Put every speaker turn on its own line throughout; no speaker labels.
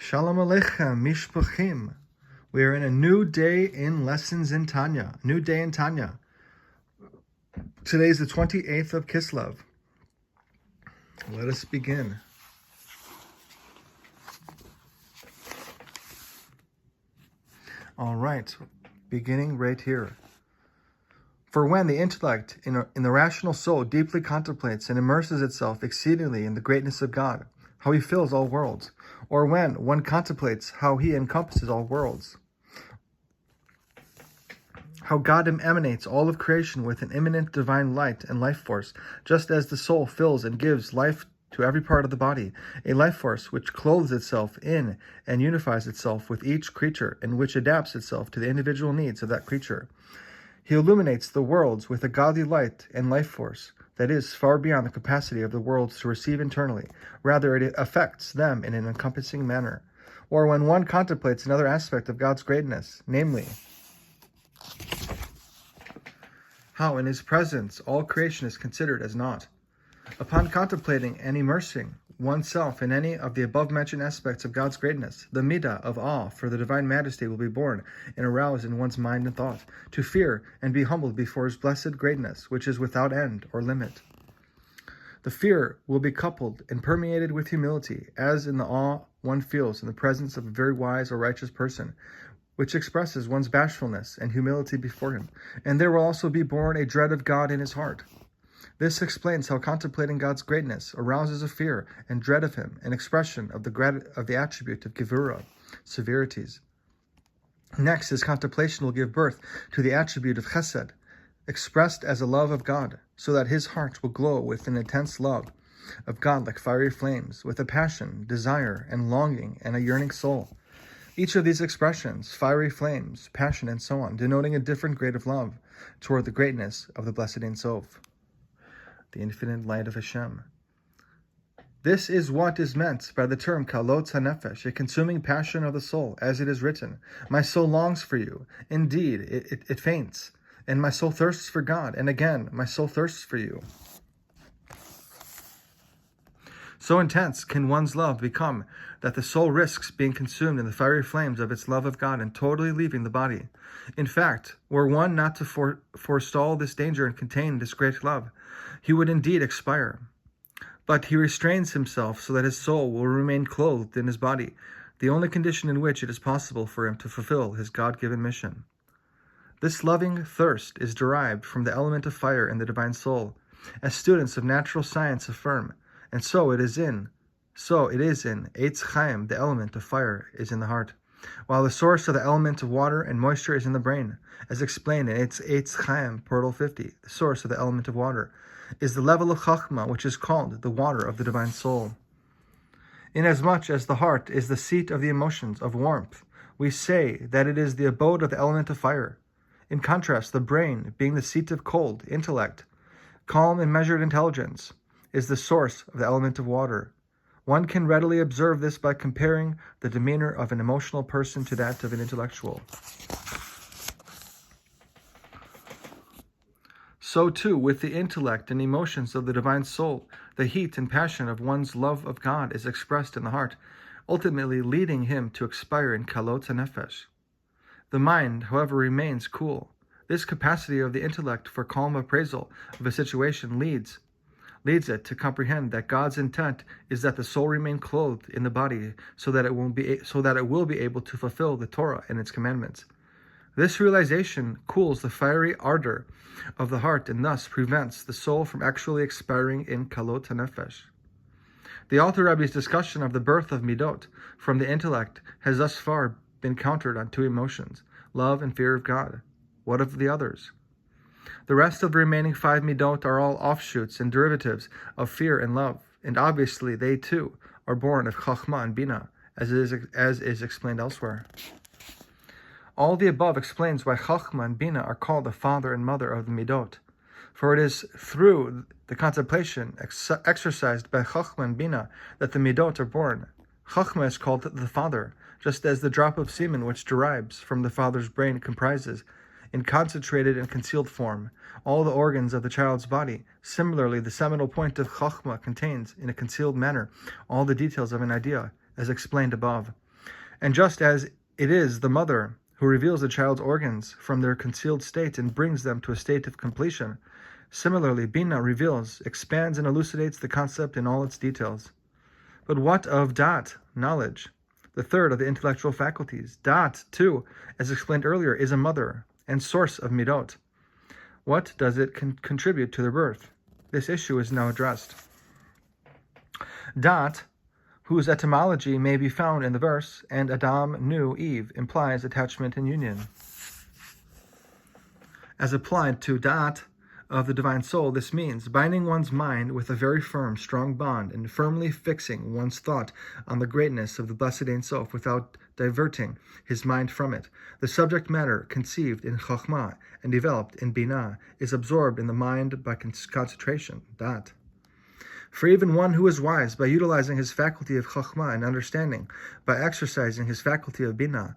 Shalom Aleichem, Mishpachim. We are in a new day in lessons in Tanya. New day in Tanya. Today is the 28th of Kislev. Let us begin. All right, beginning right here. For when the intellect in the rational soul deeply contemplates and immerses itself exceedingly in the greatness of God, how he fills all worlds, or when one contemplates how he encompasses all worlds, how God emanates all of creation with an immanent divine light and life force, just as the soul fills and gives life to every part of the body, a life force which clothes itself in and unifies itself with each creature, and which adapts itself to the individual needs of that creature. He illuminates the worlds with a godly light and life force that is far beyond the capacity of the worlds to receive internally. Rather, it affects them in an encompassing manner. Or when one contemplates another aspect of God's greatness, namely, how in his presence all creation is considered as naught. Upon contemplating and immersing oneself in any of the above-mentioned aspects of God's greatness, the midah of awe for the divine majesty will be born and aroused in one's mind and thought, to fear and be humbled before his blessed greatness, which is without end or limit. The fear will be coupled and permeated with humility, as in the awe one feels in the presence of a very wise or righteous person, which expresses one's bashfulness and humility before him, and there will also be born a dread of God in his heart. This explains how contemplating God's greatness arouses a fear and dread of him, an expression of the attribute of gevura, severities. Next, his contemplation will give birth to the attribute of chesed, expressed as a love of God, so that his heart will glow with an intense love of God like fiery flames, with a passion, desire, and longing, and a yearning soul. Each of these expressions, fiery flames, passion, and so on, denoting a different grade of love toward the greatness of the Blessed Ein Sof, the infinite light of Hashem. This is what is meant by the term kalot hanefesh, a consuming passion of the soul, as it is written, "My soul longs for you. Indeed, it faints, and my soul thirsts for God. And again, my soul thirsts for you." So intense can one's love become that the soul risks being consumed in the fiery flames of its love of God and totally leaving the body. In fact, were one not to forestall this danger and contain this great love, he would indeed expire. But he restrains himself so that his soul will remain clothed in his body, the only condition in which it is possible for him to fulfill his God-given mission. This loving thirst is derived from the element of fire in the divine soul, as students of natural science affirm, and so it is in Eitz Chaim, the element of fire is in the heart, while the source of the element of water and moisture is in the brain, as explained in Eitz Chaim, Portal 50. The source of the element of water is the level of Chachma, which is called the water of the divine soul. Inasmuch as the heart is the seat of the emotions of warmth, we say that it is the abode of the element of fire. In contrast, the brain, being the seat of cold intellect, calm and measured intelligence, is the source of the element of water. One can readily observe this by comparing the demeanor of an emotional person to that of an intellectual. So too, with the intellect and emotions of the divine soul, the heat and passion of one's love of God is expressed in the heart, ultimately leading him to expire in kalot hanefesh. The mind, however, remains cool. This capacity of the intellect for calm appraisal of a situation leads it to comprehend that God's intent is that the soul remain clothed in the body, so that it will be able to fulfill the Torah and its commandments. This realization cools the fiery ardor of the heart and thus prevents the soul from actually expiring in kalot hanefesh. The Alter Rebbe's discussion of the birth of midot from the intellect has thus far been countered on two emotions, love and fear of God. What of the others? The rest of the remaining 5 midot are all offshoots and derivatives of fear and love, and obviously they too are born of Chachma and Bina, as is explained elsewhere. All the above explains why Chachma and Bina are called the father and mother of the midot, for it is through the contemplation exercised by Chachma and Bina that the midot are born. Chachma is called the father, just as the drop of semen which derives from the father's brain comprises, in concentrated and concealed form, all the organs of the child's body. Similarly, the seminal point of Chachma contains, in a concealed manner, all the details of an idea, as explained above. And just as it is the mother who reveals the child's organs from their concealed state and brings them to a state of completion, similarly, Bina reveals, expands, and elucidates the concept in all its details. But what of Dat, knowledge, the third of the intellectual faculties? Dat, too, as explained earlier, is a mother and source of midot. What does it contribute to their birth? This issue is now addressed. Dat, whose etymology may be found in the verse, and Adam knew Eve, implies attachment and union. As applied to Dat of the divine soul, this means binding one's mind with a very firm, strong bond and firmly fixing one's thought on the greatness of the blessed Ein Sof without diverting his mind from it. The subject matter conceived in Chokhmah and developed in Binah is absorbed in the mind by concentration, Dat. For even one who is wise, by utilizing his faculty of Chokhmah and understanding, by exercising his faculty of Binah,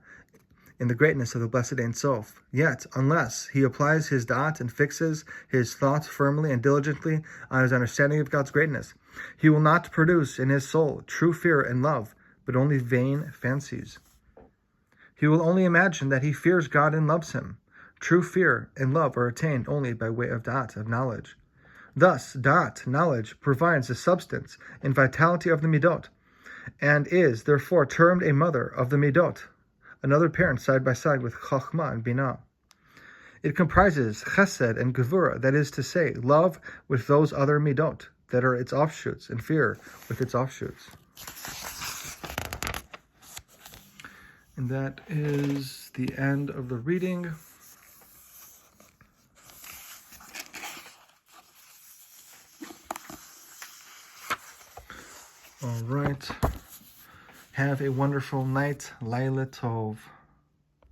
in the greatness of the blessed Ein Sof. Yet, unless he applies his da'at and fixes his thoughts firmly and diligently on his understanding of God's greatness, he will not produce in his soul true fear and love, but only vain fancies. He will only imagine that he fears God and loves him. True fear and love are attained only by way of da'at, of knowledge. Thus, da'at, knowledge, provides the substance and vitality of the midot, and is, therefore, termed a mother of the midot, another parent side by side with Chokhmah and Binah. It comprises chesed and gevura, that is to say, love with those other midot that are its offshoots, and fear with its offshoots. And that is the end of the reading. All right. Have a wonderful night. Laila Tov.